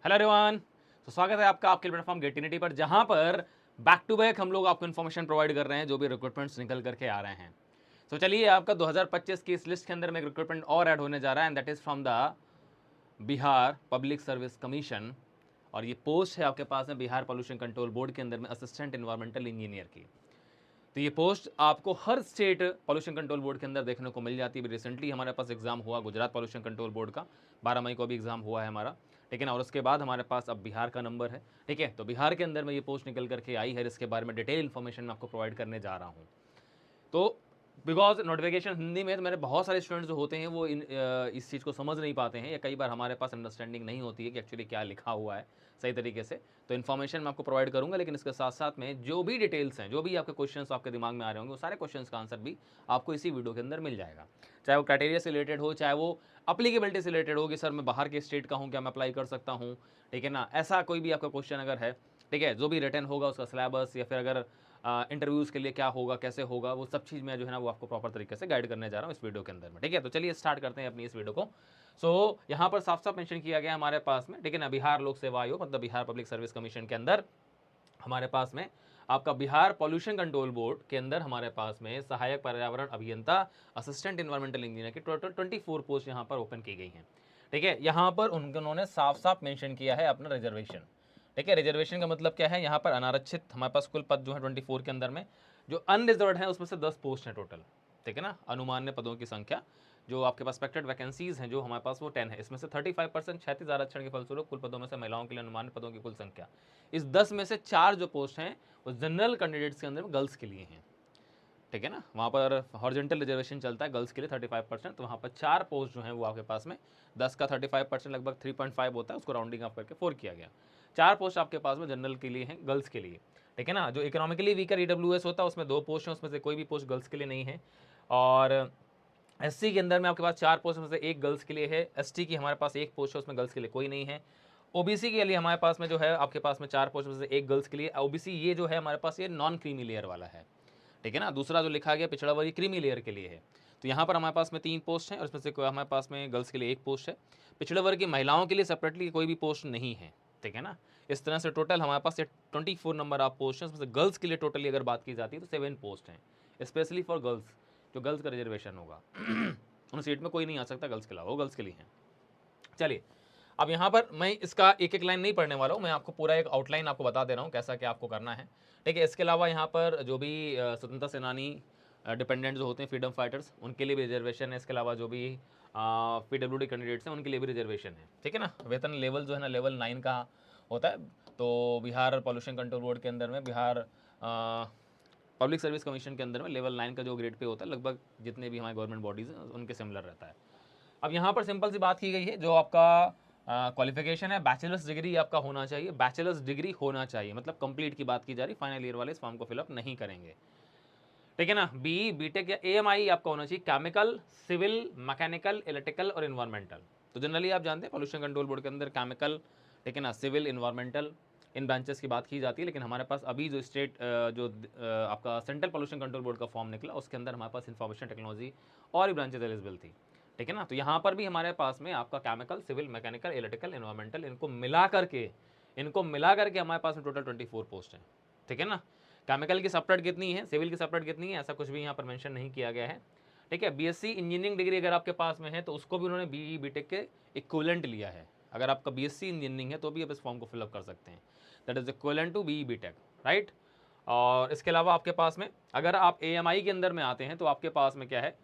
Hello everyone. तो स्वागत है आपका आपके प्लेटफॉर्म गेटिनिटी पर, जहां पर बैक टू बैक हम लोग आपको इन्फॉर्मेशन प्रोवाइड कर रहे हैं जो भी रिक्रूटमेंट्स निकल करके आ रहे हैं। तो चलिए, आपका 2025 की इस लिस्ट के अंदर में एक रिक्रूटमेंट और ऐड होने जा रहा है, and that is from the Bihar public service commission. और ये पोस्ट है आपके पास में बिहार पॉल्यूशन कंट्रोल बोर्ड के अंदर में असिस्टेंट इन्वायरमेंटल इंजीनियर की। तो ये पोस्ट आपको हर स्टेट पॉल्यूशन कंट्रोल बोर्ड के अंदर देखने को मिल जाती है। रिसेंटली हमारे पास एग्जाम हुआ गुजरात पॉल्यूशन कंट्रोल बोर्ड का, 12 मई को अभी एग्जाम हुआ है हमारा, ठीक है ना। और उसके बाद हमारे पास अब बिहार का नंबर है, ठीक है। तो बिहार के अंदर में ये पोस्ट निकल करके आई है, इसके बारे में डिटेल इन्फॉर्मेशन मैं आपको प्रोवाइड करने जा रहा हूँ। तो बिकॉज नोटिफिकेशन हिंदी में, तो मेरे बहुत सारे स्टूडेंट्स जो होते हैं वो इस चीज़ को समझ नहीं पाते हैं, या कई बार हमारे पास अंडरस्टैंडिंग नहीं होती है कि एक्चुअली क्या लिखा हुआ है सही तरीके से। तो इन्फॉर्मेशन मैं आपको प्रोवाइड करूंगा, लेकिन इसके साथ साथ में जो भी डिटेल्स हैं, जो भी आपके क्वेश्चंस आपके दिमाग में आ रहे होंगे, वो सारे क्वेश्चंस का आंसर भी आपको इसी वीडियो के अंदर मिल जाएगा। चाहे वो क्राइटेरिया से रिलेटेड हो, चाहे वो अप्लीकेबिलिटी से रिलेटेड हो कि सर मैं बाहर के स्टेट का हूँ, क्या मैं अप्लाई कर सकता हूँ, ठीक है ना। ऐसा कोई भी आपका क्वेश्चन अगर है, ठीक है, जो भी रिटर्न होगा उसका सिलेबस, या फिर अगर इंटरव्यूज़ के लिए क्या होगा, कैसे होगा, वो सब चीज़ मैं जो है ना वो आपको प्रॉपर तरीके से गाइड करने जा रहा हूँ इस वीडियो के अंदर में, ठीक है। तो चलिए स्टार्ट करते हैं अपनी इस वीडियो को। सो यहाँ पर साफ साफ मेंशन किया गया हमारे पास में, ठीक है ना, बिहार लोक सेवा आयोग मतलब बिहार पब्लिक सर्विस कमीशन के अंदर हमारे पास में आपका बिहार पॉल्यूशन कंट्रोल बोर्ड के अंदर हमारे पास में सहायक पर्यावरण अभियंता असिस्टेंट इन्वायरमेंटल इंजीनियर की टोटल 24 पोस्ट यहाँ पर ओपन की गई हैं, ठीक है। यहाँ पर उन्होंने साफ साफ मेंशन किया है अपना रिजर्वेशन, ठीक है। रिजर्वेशन का मतलब क्या है, यहाँ पर अनारक्षित हमारे पास कुल पद जो है 24 के अंदर में, जो अनरिजर्व्ड है उसमें से 10 पोस्ट हैं टोटल, ठीक है ना। अनुमान्य पदों की संख्या जो आपके पास एक्सपेक्टेड वैकेंसीज हैं जो हमारे पास वो 10 है। इसमें से 35% क्षैतिज आरक्षण के फलस्वरूप कुल पदों में से महिलाओं के लिए अनुमान्य पदों की कुल संख्या, इस 10 में से 4 जो पोस्ट हैं वो जनरल कैंडिडेट्स के अंदर में गर्ल्स के लिए हैं, ठीक है ना। वहाँ पर हॉरिजॉन्टल रिजर्वेशन चलता है गर्ल्स के लिए 35%, तो वहाँ पर 4 पोस्ट जो हैं वो आपके पास में 10 का 35% लगभग 3.5 होता है, उसको राउंडिंग ऑफ करके 4 किया गया। 4 पोस्ट आपके पास में जनरल के लिए हैं, गर्ल्स के लिए, ठीक है ना। जो इकोनॉमिकली वीकर ईडब्ल्यूएस होता है उसमें 2 पोस्ट हैं, उसमें से कोई भी पोस्ट गर्ल्स के लिए नहीं है। और एससी के अंदर में आपके पास 4 पोस्ट में से 1 गर्ल्स के लिए है। एसटी की हमारे पास 1 पोस्ट है, उसमें गर्ल्स के लिए कोई नहीं है। ओबीसी के लिए हमारे पास में जो है आपके पास में 4 पोस्ट में से 1 गर्ल्स के लिए। ओबीसी ये जो है हमारे पास ये नॉन क्रीमी लेयर वाला है, ठीक है ना। दूसरा जो लिखा गया पिछड़ा वर्ग क्रीमी लेयर के लिए है। तो यहाँ पर हमारे पास में 3 पोस्ट हैं, और इसमें से हमारे पास में गर्ल्स के लिए 1 पोस्ट है। पिछड़े वर्ग की महिलाओं के लिए सेपरेटली कोई भी पोस्ट नहीं है, ठीक है ना। इस तरह से टोटल हमारे पास ये 24 नंबर ऑफ पोस्ट हैं, उसमें से गर्ल्स के लिए टोटली अगर बात की जाती है तो 7 पोस्ट हैं, स्पेशली फॉर गर्ल्स। जो गर्ल्स का रिजर्वेशन होगा उन सीट में कोई नहीं आ सकता गर्ल्स के अलावा, वो गर्ल्स के लिए हैं। चलिए, अब यहाँ पर मैं इसका एक एक लाइन नहीं पढ़ने वाला हूँ, मैं आपको पूरा एक आउटलाइन आपको बता दे रहा हूँ कैसा क्या आपको करना है, ठीक है। इसके अलावा यहाँ पर जो भी स्वतंत्रता सेनानी डिपेंडेंट जो होते हैं, फ्रीडम फाइटर्स, उनके लिए भी रिजर्वेशन है। इसके अलावा जो भी पीडब्ल्यूडी कैंडिडेट्स हैं उनके लिए भी रिजर्वेशन है, ठीक है ना। वेतन लेवल जो है ना लेवल 9 का होता है। तो बिहार पॉल्यूशन कंट्रोल बोर्ड के अंदर में, बिहार पब्लिक सर्विस कमीशन के अंदर में लेवल 9 का जो ग्रेड पे होता है, लगभग जितने भी हमारे गवर्नमेंट बॉडीज़ हैं उनके सिमिलर रहता है। अब यहाँ पर सिंपल सी बात की गई है, जो आपका क्वालिफिकेशन है बैचलर्स डिग्री आपका होना चाहिए, बैचलर्स डिग्री होना चाहिए, मतलब कंप्लीट की बात की जा रही, फाइनल ईयर वाले इस फॉर्म को फिलअप नहीं करेंगे, ठीक है ना। बी बीटेक या एएमआई आपका होना चाहिए, केमिकल, सिविल, मैकेनिकल, इलेक्ट्रिकल और इन्वायरमेंटल। तो जनरली आप जानते हैं पॉल्यूशन कंट्रोल बोर्ड के अंदर केमिकल, ठीक है ना, सिविल, इन्वायरमेंटल, इन ब्रांचेस की बात की जाती है। लेकिन हमारे पास अभी जो स्टेट जो आपका सेंट्रल पॉल्यूशन कंट्रोल बोर्ड का फॉर्म निकला, उसके अंदर हमारे पास इंफॉर्मेशन टेक्नोलॉजी और भी ब्रांचेज एलिजिबल थी, ठीक है ना। तो यहाँ पर भी हमारे पास में आपका chemical, civil, mechanical, electrical, environmental, इनको मिला करके हमारे पास में टोटल 24 पोस्ट हैं, ठीक है ना। केमिकल की सेपरेट कितनी है, सिविल की सेपरेट कितनी है, ऐसा कुछ भी यहाँ पर मेंशन नहीं किया गया है, ठीक है। बीएससी इंजीनियरिंग डिग्री अगर आपके पास में है तो उसको भी उन्होंने बीई बीटेक के इक्विवेलेंट लिया है। अगर आपका बीएससी इंजीनियरिंग है तो भी आप इस फॉर्म को फिलअप कर सकते हैं, that is equivalent to BE BTech, right. और इसके अलावा आपके पास में अगर आप एएमआई के अंदर में आते हैं तो आपके पास में क्या है,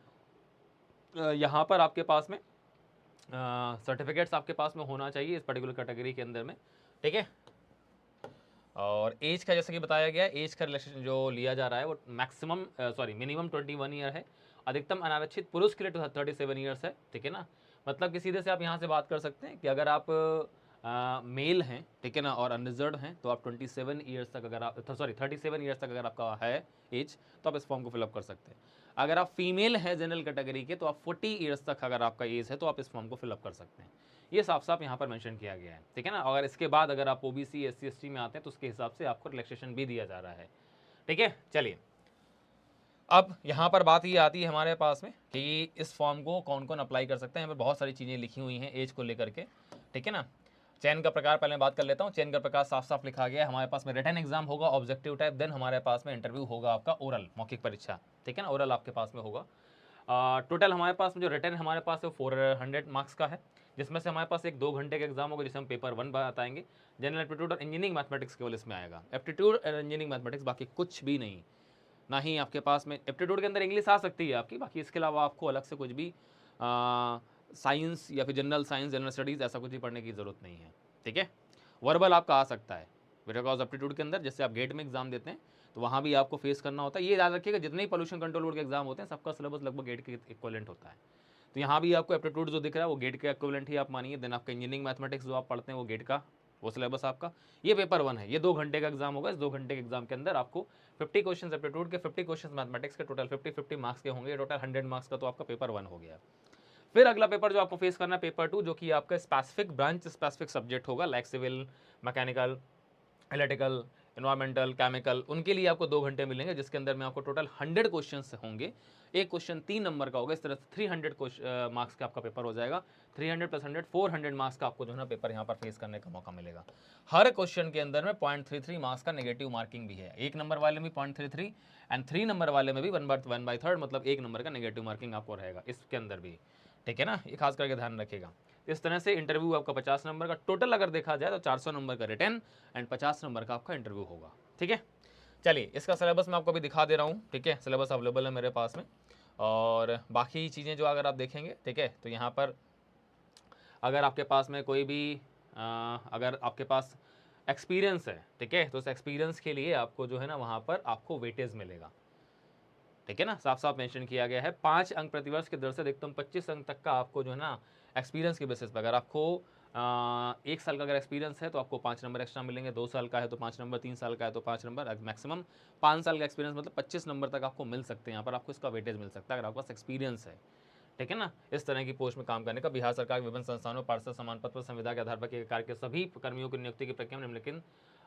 यहाँ पर आपके पास में सर्टिफिकेट्स आपके पास में होना चाहिए इस पर्टिकुलर कैटेगरी के अंदर में, ठीक है। और एज का जैसे कि बताया गया, एज का रिलेक्सेशन जो लिया जा रहा है वो मैक्सिमम मिनिमम 21 ईयर है, अधिकतम अनारक्षित पुरुष के लिए 37 ईयर्स है, ठीक है ना। मतलब कि सीधे से आप यहाँ से बात कर सकते हैं कि अगर आप मेल हैं, ठीक है ना, और अनरिजर्व हैं तो आप 27 ईयर्स तक अगर आप 37 ईयर्स तक अगर आपका है एज, तो आप इस फॉर्म को फिलअप कर सकते हैं। अगर आप फीमेल हैं जनरल कैटेगरी के तो आप 40 ईयर्स तक अगर आपका एज है तो आप इस फॉर्म को फिलअप कर सकते हैं। ये साफ साफ यहाँ पर मेंशन किया गया है, ठीक है ना। अगर इसके बाद अगर आप ओबीसी एससी एसटी में आते हैं तो उसके हिसाब से आपको रिलैक्सेशन भी दिया जा रहा है, ठीक है। चलिए, अब यहाँ पर बात ये आती है हमारे पास में कि इस फॉर्म को कौन कौन अप्लाई कर सकते हैं। यहाँ पर बहुत सारी चीज़ें लिखी हुई हैं एज को लेकर के, ठीक है ना। चयन का प्रकार पहले बात कर लेता हूँ। चयन का प्रकार साफ साफ लिखा गया है हमारे पास में। रिटन एग्जाम होगा ऑब्जेक्टिव टाइप, देन हमारे पास में इंटरव्यू होगा आपका ओरल, मौखिक परीक्षा, ठीक है ना, ओरल आपके पास में होगा। टोटल हमारे पास में जो रिटन हमारे पास है 400 मार्क्स का है, जिसमें से हमारे पास एक 2 घंटे का एग्जाम होगा जिसे हम पेपर 1 बताएंगे। जनरल एप्टीट्यूड और इंजीनियरिंग मैथमेटिक्स केवल इसमें आएगा, एप्टीट्यूड और इंजीनियरिंग मैथमेटिक्स, बाकी कुछ भी नहीं। ना ही आपके पास में एप्टीट्यूड के अंदर इंग्लिश आ सकती है आपकी, बाकी इसके अलावा आपको अलग से कुछ भी साइंस या फिर जनरल साइंस, जनरल स्टडीज़ ऐसा कुछ भी पढ़ने की ज़रूरत नहीं है, ठीक है। वर्बल आपका आ सकता है बिकॉज एप्टीट्यूड के अंदर, जैसे आप गेट में एग्जाम देते हैं तो वहाँ भी आपको फेस करना होता है। ये याद रखिएगा जितने ही पोल्यूशन कंट्रोल बोर्ड के एग्जाम होते हैं सबका सिलेबस लगभग गेट के इक्विवेलेंट होता है। तो यहाँ भी आपको एप्टीट्यूड जो दिख रहा है वो गेट के इक्विवेलेंट ही आप मानिए। देन आपका इंजीनियरिंग मैथमेटिक्स जो आप पढ़ते हैं वो गेट का, वो सिलेबस आपका। ये पेपर 1 है, ये 2 घंटे का एग्जाम होगा। इस 2 घंटे के एग्जाम के अंदर आपको 50 क्वेश्चन एप्टीट्यूड के, 50 क्वेश्चन मैथमेटिक्स के, टोटल 50 मार्क्स के होंगे। टोटल 100 मार्क्स का तो आपका पेपर 1 हो गया। फिर अगला पेपर जो आपको फेस करना है पेपर 2, जो कि आपका स्पेसिफिक ब्रांच स्पेसिफिक सब्जेक्ट होगा, like civil, mechanical, electrical, environmental, chemical. उनके लिए आपको 2 घंटे मिलेंगे, जिसके अंदर में आपको टोटल 100 क्वेश्चन होंगे। एक क्वेश्चन 3 नंबर का होगा। इस तरह से 300 मार्क्स का आपका पेपर हो जाएगा। 300 + 100 400 मार्क्स का आपको जो है ना पेपर यहाँ पर फेस करने का मौका मिलेगा। हर क्वेश्चन के अंदर में 0.33 मार्क्स का नेगेटिव मार्किंग भी है। 1 नंबर वाले में 0.33 एंड 3 नंबर वाले में भी 1/3, मतलब 1 नंबर का नेगेटिव मार्किंग आपको रहेगा इसके अंदर भी, ठीक है ना। ये खास करके ध्यान रखिएगा। इस तरह से इंटरव्यू आपका 50 नंबर का टोटल अगर देखा जाए तो 400 नंबर का रिटन एंड 50 नंबर का आपका इंटरव्यू होगा, ठीक है। चलिए इसका सिलेबस मैं आपको अभी दिखा दे रहा हूँ, ठीक है। सिलेबस अवेलेबल है मेरे पास में, और बाकी चीज़ें जो अगर आप देखेंगे, ठीक है, तो यहाँ पर अगर आपके पास में कोई भी अगर आपके पास एक्सपीरियंस है, ठीक है, तो उस एक्सपीरियंस के लिए आपको जो है ना वहाँ पर आपको वेटेज मिलेगा, ठीक है ना। साफ साफ मेंशन किया गया है 5 अंक प्रतिवर्ष के दर से अधिकतम 25 अंक तक का आपको जो है ना एक्सपीरियंस के बेसिस पर, अगर आपको 1 साल का अगर एक्सपीरियंस है तो आपको 5 नंबर एक्स्ट्रा मिलेंगे, 2 साल का है तो 5 नंबर, 3 साल का है तो 5 नंबर, मैक्सिमम 5 साल का एक्सपीरियंस मतलब 25 नंबर तक आपको मिल सकते हैं। यहाँ पर आपको इसका वेटेज मिल सकता है अगर आपके पास एक्सपीरियंस है, ठीक है ना। इस तरह की पोस्ट में काम करने का बिहार सरकार के विभिन्न संस्थानों पार्षद समान पद पर संविदा के आधार पर किए कार्य के सभी कर्मियों की नियुक्ति की प्रक्रिया में निम्नलिखित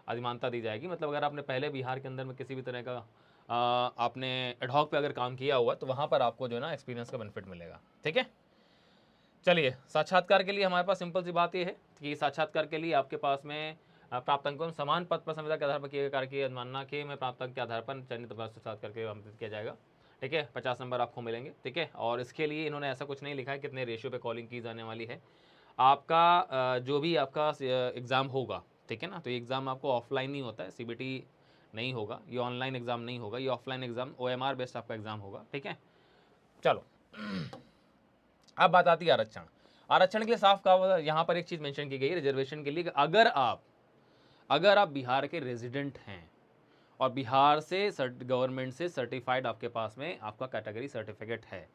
अधिमानता दी जाएगी। मतलब अगर आपने पहले बिहार के अंदर में किसी भी तरह का आपने एडहॉक पे अगर काम किया हुआ तो वहाँ पर आपको जो है ना एक्सपीरियंस का बेनिफिट मिलेगा, ठीक है। चलिए साक्षात्कार के लिए हमारे पास सिंपल सी बात ये है कि साक्षात्कार के लिए आपके पास में प्राप्त अंकों समान पद पर संविदा के आधार पर किए गए कार्य की अधिमानना के में प्राप्त अंक के आधार पर चयनित साक्षात्कार के आमंत्रित किया जाएगा, ठीक है। 50 नंबर आपको मिलेंगे, ठीक है। और इसके लिए इन्होंने ऐसा कुछ नहीं लिखा है कितने रेशियो पे कॉलिंग की जाने वाली है। आपका जो भी आपका एग्ज़ाम होगा, ठीक है ना, तो ये एग्ज़ाम आपको ऑफलाइन ही होता है, CBT नहीं होगा, ये ऑनलाइन एग्ज़ाम नहीं होगा, ये ऑफलाइन एग्ज़ाम OMR बेस्ड आपका एग्ज़ाम होगा, ठीक है। चलो अब बात आती है आरक्षण। आरक्षण के लिए साफ कहा यहाँ पर एक चीज़ मेंशन की गई है रिजर्वेशन के लिए, अगर आप बिहार के रेजिडेंट हैं और बिहार से गवर्नमेंट से सर्टिफाइड आपके पास में आपका कैटेगरी सर्टिफिकेट है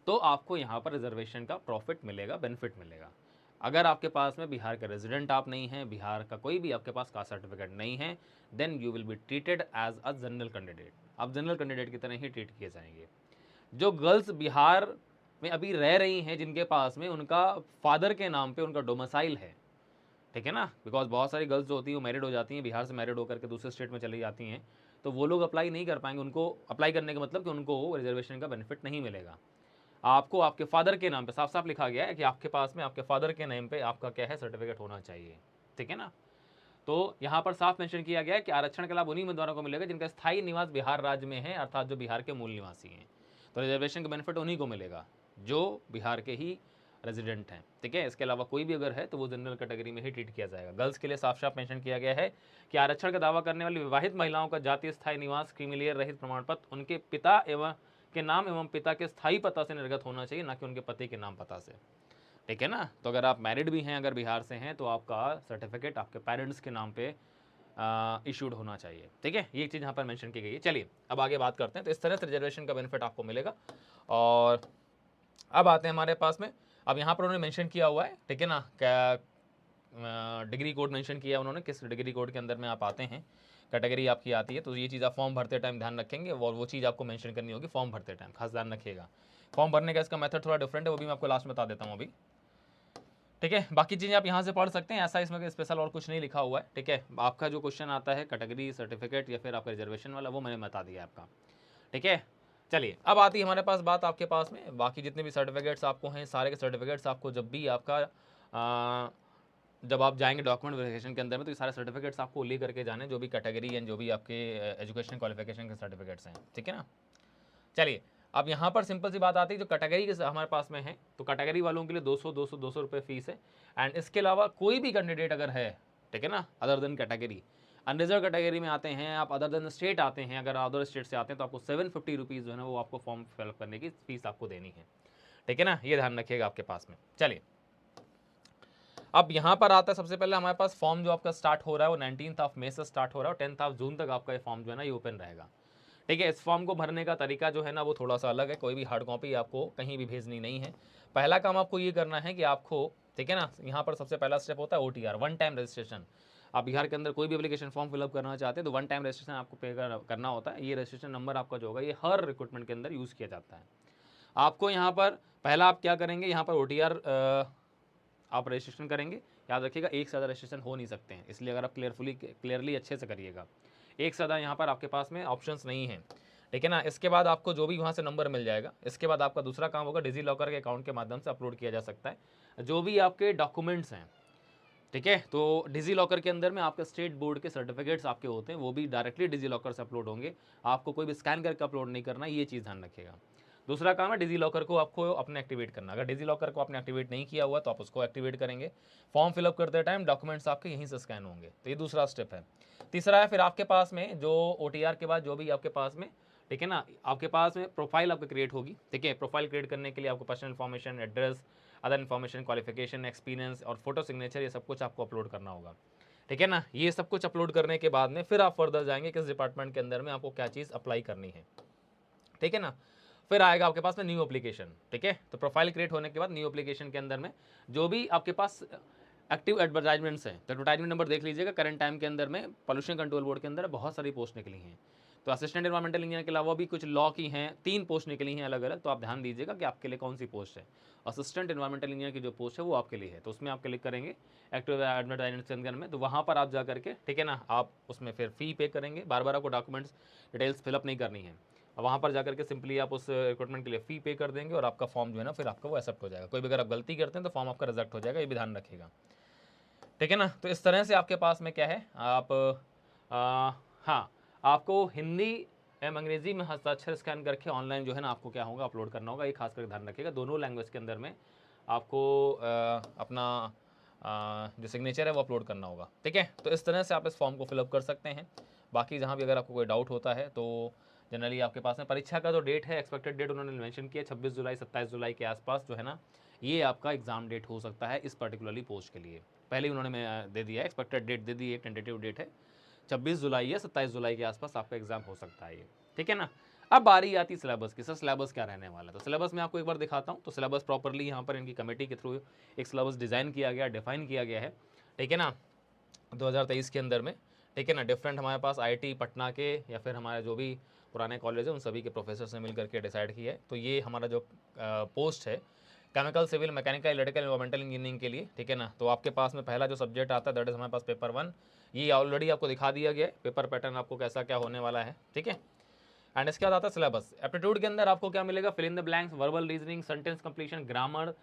तो आपको यहाँ पर रिजर्वेशन का प्रॉफिट मिलेगा, बेनिफिट मिलेगा। अगर आपके पास में बिहार के रेजिडेंट आप नहीं हैं, बिहार का कोई भी आपके पास कास्ट सर्टिफिकेट नहीं है, then you will be treated as a general candidate. आप जनरल कैंडिडेट की तरह ही ट्रीट किए जाएंगे। जो गर्ल्स बिहार में अभी रह रही हैं जिनके पास में उनका फादर के नाम पे उनका डोमिसाइल है, ठीक है ना, बिकॉज बहुत सारी गर्ल्स जो होती हैं वो मैरिड हो जाती हैं, बिहार से मैरिड होकर के दूसरे स्टेट में चली जाती हैं, तो वो लोग अप्लाई नहीं कर पाएंगे। उनको अप्लाई करने का मतलब कि उनको रिजर्वेशन का बेनिफिट नहीं मिलेगा। आपको आपके फादर के नाम पे साफ साफ लिखा गया है कि आपके पास में आपके फादर के नेम पे आपका क्या है सर्टिफिकेट होना चाहिए, ठीक है ना। तो यहाँ पर साफ मेंशन किया गया है कि आरक्षण का लाभ उन्हीं उम्मीदवारों को मिलेगा जिनका स्थायी निवास बिहार राज्य में है, अर्थात जो बिहार के मूल निवासी हैं। तो रिजर्वेशन का बेनिफिट उन्हीं को मिलेगा जो बिहार के ही रेजिडेंट हैं, ठीक है। इसके अलावा कोई भी अगर है तो वो जनरल कैटेगरी में ही ट्रीट किया जाएगा। गर्ल्स के लिए साफ साफ मेंशन किया गया है कि आरक्षण का दावा करने वाली विवाहित महिलाओं का जातीय स्थायी निवास क्रीमिलियर रहित प्रमाण पत्र उनके पिता एवं के नाम एवं पिता के स्थायी पता से निर्गत होना चाहिए, ना कि उनके पति के नाम पता से, ठीक है ना। तो अगर आप मैरिड भी हैं, अगर बिहार से हैं, तो आपका सर्टिफिकेट आपके पेरेंट्स के नाम पे इशूड होना चाहिए, ठीक है। ये चीज़ यहाँ पर मेंशन की गई है। चलिए अब आगे बात करते हैं। तो इस तरह से रिजर्वेशन का बेनिफिट आपको मिलेगा। और अब आते हैं हमारे पास में, अब यहाँ पर उन्होंने मेंशन किया हुआ है, ठीक है ना, क्या डिग्री कोड मेंशन किया उन्होंने, किस डिग्री कोड के अंदर में आप आते हैं, कैटेगरी आपकी आती है। तो ये चीज़ आप फॉर्म भरते टाइम ध्यान रखेंगे और वो चीज़ आपको मेंशन करनी होगी फॉर्म भरते टाइम, खास ध्यान रखिएगा। फॉर्म भरने का इसका मेथड थोड़ा डिफरेंट है, वो भी मैं आपको लास्ट में बता देता हूँ अभी, ठीक है। बाकी चीज़ें आप यहाँ से पढ़ सकते हैं, ऐसा इसमें स्पेशल और कुछ नहीं लिखा हुआ है, ठीक है। आपका जो क्वेश्चन आता है कैटेगरी सर्टिफिकेट या फिर आपका रिजर्वेशन वाला, वो मैंने बता दिया आपका, ठीक है। चलिए अब आती है हमारे पास बात आपके पास में बाकी जितने भी सर्टिफिकेट्स आपको हैं, सारे के सर्टिफिकेट्स आपको जब भी आपका जब आप जाएंगे डॉक्यूमेंट वेरिफिकेशन के अंदर में, तो ये सारे सर्टिफिकेट्स आपको ले करके जाने, जो भी कैटेगरी एंड जो भी आपके एजुकेशन क्वालिफिकेशन के सर्टिफिकेट्स हैं, ठीक है ना। चलिए, अब यहाँ पर सिंपल सी बात आती है, जो कैटेगरी के हमारे पास में है, तो कैटेगरी वालों के लिए 200 रुपये फीस है। एंड इसके अलावा कोई भी कैंडिडेट अगर है, ठीक है ना, other than category, unreserve category में आते हैं आप, अदर देन स्टेट आते हैं, अगर अदर स्टेट से आते हैं तो आपको 750 रुपीज़ जो है ना वो आपको फॉर्म फिलअप करने की फीस आपको देनी है, ठीक है ना, ये ध्यान रखिएगा आपके पास में। चलिए, अब यहाँ पर आता है सबसे पहले हमारे पास फॉर्म जो आपका स्टार्ट हो रहा है वो 19 मई से स्टार्ट हो रहा है, और 10 जून तक आपका ये फॉर्म जो है ना ये ओपन रहेगा, ठीक है। इस फॉर्म को भरने का तरीका जो है ना वो थोड़ा सा अलग है, कोई भी हार्ड कॉपी आपको कहीं भी भेजनी नहीं है। पहला काम आपको ये करना है कि आपको, ठीक है ना, यहाँ पर सबसे पहला स्टेप होता है OTR, वन टाइम रजिस्ट्रेशन। आप बिहार के अंदर कोई भी एप्लीकेशन फॉर्म फिलअप करना चाहते हैं तो वन टाइम रजिस्ट्रेशन आपको पे करना होता है। ये रजिस्ट्रेशन नंबर आपका जो होगा ये हर रिक्रूटमेंट के अंदर यूज़ किया जाता है। आपको यहाँ पर पहला आप क्या करेंगे, यहाँ पर OTR आप रजिस्ट्रेशन करेंगे। याद रखिएगा एक से ज़्यादा रजिस्ट्रेशन हो नहीं सकते हैं, इसलिए अगर आप क्लियरली अच्छे से करिएगा, एक से ज़्यादा यहाँ पर आपके पास में ऑप्शंस नहीं हैं, ठीक है ना। इसके बाद आपको जो भी वहाँ से नंबर मिल जाएगा, इसके बाद आपका दूसरा काम होगा डिजी लॉकर के अकाउंट के माध्यम से अपलोड किया जा सकता है जो भी आपके डॉक्यूमेंट्स हैं, ठीक है। तो डिजी लॉकर के अंदर में आपके स्टेट बोर्ड के सर्टिफिकेट्स आपके होते हैं, वो भी डायरेक्टली डिजी लॉकर से अपलोड होंगे, आपको कोई भी स्कैन करके अपलोड नहीं करना, ये चीज़ ध्यान रखिएगा। दूसरा काम है डिजी लॉकर को आपको अपने एक्टिवेट करना। अगर डिजी लॉकर को आपने एक्टिवेट नहीं किया हुआ तो आप उसको एक्टिवेट करेंगे। फॉर्म फिलअप करते टाइम डॉक्यूमेंट्स आपके यहीं से स्कैन होंगे, तो ये दूसरा स्टेप है। तीसरा है फिर आपके पास में जो OTR के बाद जो भी आपके पास में, ठीक है ना, आपके पास में प्रोफाइल आपकी क्रिएट होगी, ठीक है। प्रोफाइल क्रिएट करने के लिए आपको personal information, address, other information, qualification, experience और फोटो सिग्नेचर, ये सब कुछ आपको अपलोड करना होगा, ठीक है ना। ये सब कुछ अपलोड करने के बाद में फिर आप फर्दर जाएंगे किस डिपार्टमेंट के अंदर में आपको क्या चीज़ अप्लाई करनी है, ठीक है ना। फिर आएगा आपके पास में न्यू एप्लीकेशन, ठीक है। तो प्रोफाइल क्रिएट होने के बाद न्यू एप्लीकेशन के अंदर में जो भी आपके पास एक्टिव एडवर्टाइजमेंट्स हैं, तो एडवर्टाइजमेंट नंबर देख लीजिएगा। करंट टाइम के अंदर में पॉल्यूशन कंट्रोल बोर्ड के अंदर बहुत सारी पोस्ट निकली हैं, तो असिस्टेंट एनवायरमेंटल इंजीनियर के अलावा भी कुछ लॉ की हैं, 3 पोस्ट निकली हैं अलग अलग, तो आप ध्यान दीजिएगा कि आपके लिए कौन सी पोस्ट है। असिस्टेंट एनवायरमेंटल इंजीनियर की जो पोस्ट है वो आपके लिए है, तो उसमें आप क्लिक करेंगे एक्टिव एडवर्टाइजमेंट के अंदर में, तो वहाँ पर आप जा करके, ठीक है ना, आप उसमें फिर फी पे करेंगे। बार बार आपको डॉक्यूमेंट्स डिटेल्स फिलअप नहीं करनी है, वहाँ पर जाकर के सिंपली आप उस रिक्रूटमेंट के लिए फ़ी पे कर देंगे और आपका फॉर्म जो है ना फिर आपका वो एक्सेप्ट हो जाएगा। कोई भी अगर आप गलती करते हैं तो फॉर्म आपका रिजेक्ट हो जाएगा, ये भी ध्यान रखिएगा, ठीक है ना। तो इस तरह से आपके पास में क्या है, आप हाँ, आपको हिंदी एवं अंग्रेजी में हस्ताक्षर स्कैन करके ऑनलाइन जो है ना आपको क्या होगा अपलोड करना होगा, ये खास करके ध्यान रखिएगा। दोनों लैंग्वेज के अंदर में आपको अपना जो सिग्नेचर है वो अपलोड करना होगा, ठीक है। तो इस तरह से आप इस फॉर्म को फिलअप कर सकते हैं। बाकी जहाँ भी अगर आपको कोई डाउट होता है तो जनरली आपके पास में परीक्षा का जो डेट है, एक्सपेक्टेड डेट उन्होंने मेंशन किया 26 जुलाई 27 जुलाई के आसपास जो है ना ये आपका एग्जाम डेट हो सकता है इस पर्टिकुलरली पोस्ट के लिए। पहले ही उन्होंने दे दिया है, एक्सपेक्टेड डेट दे दी है, टेंटेटिव डेट है 26 जुलाई या 27 जुलाई के आसपास आपका एग्जाम हो सकता है ये, ठीक है ना। अब बारी आती सिलेबस की, सर सिलेबस क्या रहने वाला है, तो सिलेबस मैं आपको एक बार दिखाता हूँ। तो सिलेबस प्रॉपरली यहाँ पर इनकी कमेटी के थ्रू एक सिलेबस डिज़ाइन किया गया, डिफाइन किया गया है, ठीक है ना, 2023 के अंदर में, ठीक है ना। डिफरेंट हमारे पास IIT पटना के या फिर हमारे जो भी पुराने कॉलेज है उन सभी के प्रोफेसर से मिल करके डिसाइड किया है। तो ये हमारा जो पोस्ट है chemical, civil, mechanical, electrical, environmental engineering के लिए, ठीक है ना। तो आपके पास में पहला जो सब्जेक्ट आता है दैट इज हमारे पास पेपर 1, ये ऑलरेडी आपको दिखा दिया गया है पेपर पैटर्न आपको कैसा क्या होने वाला है, ठीक है। एंड इसके बाद आता है सिलेबस। एप्टीट्यूड के अंदर आपको क्या मिलेगा, fill in the blanks, verbal reasoning, sentence completion, grammar,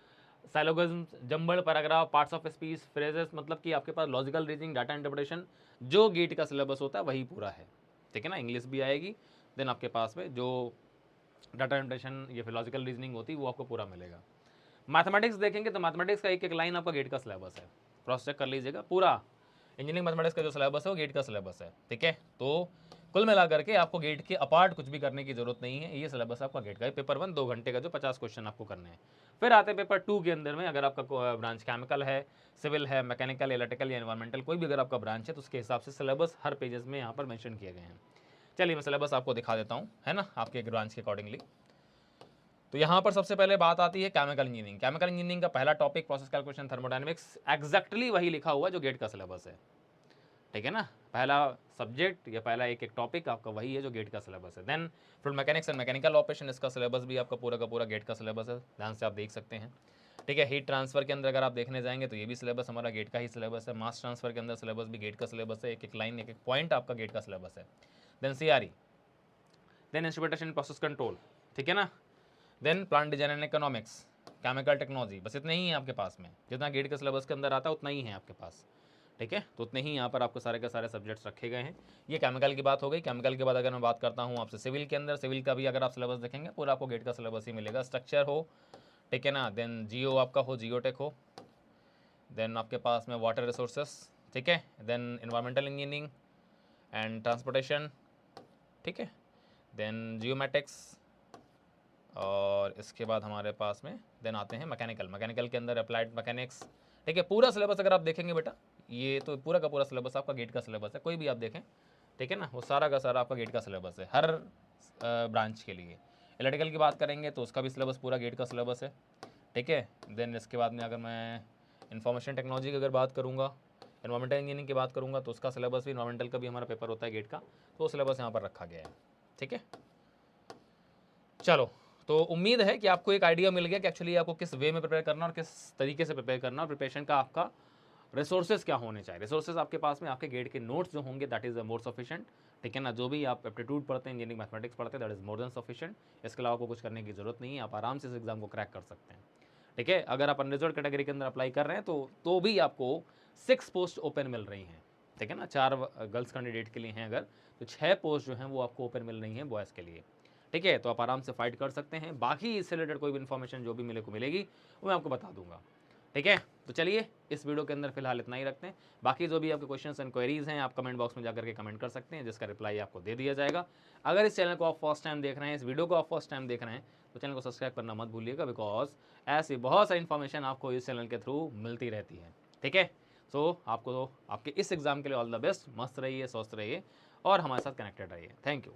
syllogism, jumble paragraph, parts of speech, phrases, मतलब कि आपके पास लॉजिकल रीजनिंग, डाटा इंटरप्रिटेशन, जो गेट का सिलेबस होता है वही पूरा है, ठीक है ना। इंग्लिश भी आएगी, देन आपके पास में जो डाटा इंटरप्रिटेशन या फिर लॉजिकल रीजनिंग होती है वो आपको पूरा मिलेगा। मैथमेटिक्स देखेंगे तो मैथमेटिक्स का एक एक लाइन आपका गेट का सिलेबस है, क्रॉस चेक कर लीजिएगा। पूरा इंजीनियरिंग मैथमेटिक्स का जो सिलेबस है वो गेट का सिलेबस है, ठीक है। तो कुल मिला करके आपको गेट के अपार्ट कुछ भी करने की जरूरत नहीं है, ये सिलेबस आपका गेट का है। पेपर 1 2 घंटे का जो 50 क्वेश्चन आपको करने हैं। फिर आते हैं पेपर 2 के अंदर में, अगर आपका ब्रांच केमिकल है, सिविल है, मैकेनिकल, इलेक्ट्रिकल या एनवायरमेंटल, कोई भी अगर आपका ब्रांच है तो उसके हिसाब से सिलेबस हर पेजेस में यहाँ पर मेंशन किए गए हैं। चलिए मैं सिलेबस आपको दिखा देता हूँ, है ना, आपके ब्रांच के अकॉर्डिंगली। तो यहाँ पर सबसे पहले बात आती है केमिकल इंजीनियरिंग। केमिकल इंजीनियरिंग का पहला topic process calculation, thermodynamics, exactly वही लिखा हुआ जो गेट का सिलेबस है, ठीक है ना। पहला सब्जेक्ट या पहला एक एक टॉपिक आपका वही है जो गेट का सिलेबस है। Then fluid mechanics and mechanical operation, इसका सिलेबस भी आपका पूरा का पूरा गेट का सिलेबस है, ध्यान से आप देख सकते हैं, ठीक है। हीट ट्रांसफर के अंदर अगर आप देखने जाएंगे तो ये भी सिलेबस हमारा गेट का ही सिलेबस है। मास ट्रांसफर के अंदर सिलेबस भी गेट का सिलेबस है, एक एक लाइन एक एक पॉइंट आपका गेट का सिलेबस है। Then CRE, then instrumentation process control, ठीक है ना। Then plant design and economics, chemical technology, बस इतना ही है आपके पास में, जितना गेट के सिलेबस के अंदर आता है उतना ही है आपके पास, ठीक है। तो उतने ही यहाँ पर आपको सारे के सारे सब्जेक्ट्स रखे गए हैं। ये केमिकल की बात हो गई। केमिकल के बाद अगर मैं बात करता हूँ आपसे सिविल के अंदर, सिविल का भी अगर आप सिलेबस देखेंगे पूरा आपको गेट का सिलेबस ही मिलेगा। स्ट्रक्चर हो, ठीक है ना, देन जियो आपका हो, जियोटेक हो, देन आपके पास में वाटर रिसोर्सेस, ठीक है, then environmental engineering and transportation, ठीक है, देन जियोमेटिक्स, और इसके बाद हमारे पास में देन आते हैं मैकेनिकल। मैकेनिकल के अंदर अप्लाइड मैकेनिक्स, ठीक है। पूरा सिलेबस अगर आप देखेंगे बेटा, ये तो पूरा का पूरा सिलेबस आपका गेट का सिलेबस है, कोई भी आप देखें, ठीक है ना, वो सारा का सारा आपका गेट का सिलेबस है हर ब्रांच के लिए। इलेक्ट्रिकल की बात करेंगे तो उसका भी सिलेबस पूरा गेट का सिलेबस है, ठीक है। देन इसके बाद में अगर मैं इंफॉर्मेशन टेक्नोलॉजी की अगर बात करूँगा, इन्वायरमेंटल इंजीनियरिंग की बात करूँगा, तो उसका सिलेबस भी, इन्वायरमेंटल का भी हमारा पेपर होता है गेट का, तो वो सिलेबस यहाँ पर रखा गया है, ठीक है। चलो, तो उम्मीद है कि आपको एक आइडिया मिल गया कि एक्चुअली आपको किस वे में प्रिपेयर करना और किस तरीके से प्रिपेयर करना, और प्रिपरेशन का आपका रिसोर्सेज क्या होने चाहिए। रिसोर्सेज आपके पास में आपके गेट के नोट्स जो होंगे दैट इज़ मोर सफिशिएंट, ठीक है ना। जो भी आप एप्टीट्यूड पढ़ते हैं, इंजीनियरिंग मैथमेटिक्स पढ़ते हैं, that is more than sufficient. इसके अलावा आपको कुछ करने की जरूरत नहीं है, आप आराम से इस एग्जाम को क्रैक कर सकते हैं, ठीक है। अगर आप अनरिजर्व कैटेगरी के अंदर अप्लाई कर रहे हैं तो भी आपको 6 पोस्ट ओपन मिल रही हैं, ठीक है ना। 4 गर्ल्स कैंडिडेट के लिए हैं अगर, तो 6 पोस्ट जो हैं वो आपको ओपन मिल रही हैं बॉयज़ के लिए, ठीक है। तो आप आराम से फाइट कर सकते हैं। बाकी इससे रिलेटेड कोई भी इन्फॉर्मेशन जो भी मेरे को मिलेगी वो मैं आपको बता दूंगा, ठीक है। तो चलिए इस वीडियो के अंदर फिलहाल इतना ही रखते हैं। बाकी जो भी आपके क्वेश्चंस एंड क्वेरीज हैं आप कमेंट बॉक्स में जाकर के कमेंट कर सकते हैं, जिसका रिप्लाई आपको दे दिया जाएगा। अगर इस चैनल को आप फर्स्ट टाइम देख रहे हैं, इस वीडियो को आप फर्स्ट टाइम देख रहे हैं, तो चैनल को सब्सक्राइब करना मत भूलिएगा, बिकॉज ऐसी बहुत सारी इन्फॉर्मेशन आपको इस चैनल के थ्रू मिलती रहती है, ठीक है। सो आपको आपके इस एग्ज़ाम के लिए ऑल द बेस्ट, मस्त रहिए, स्वस्थ रहिए और हमारे साथ कनेक्टेड रहिए। Thank you.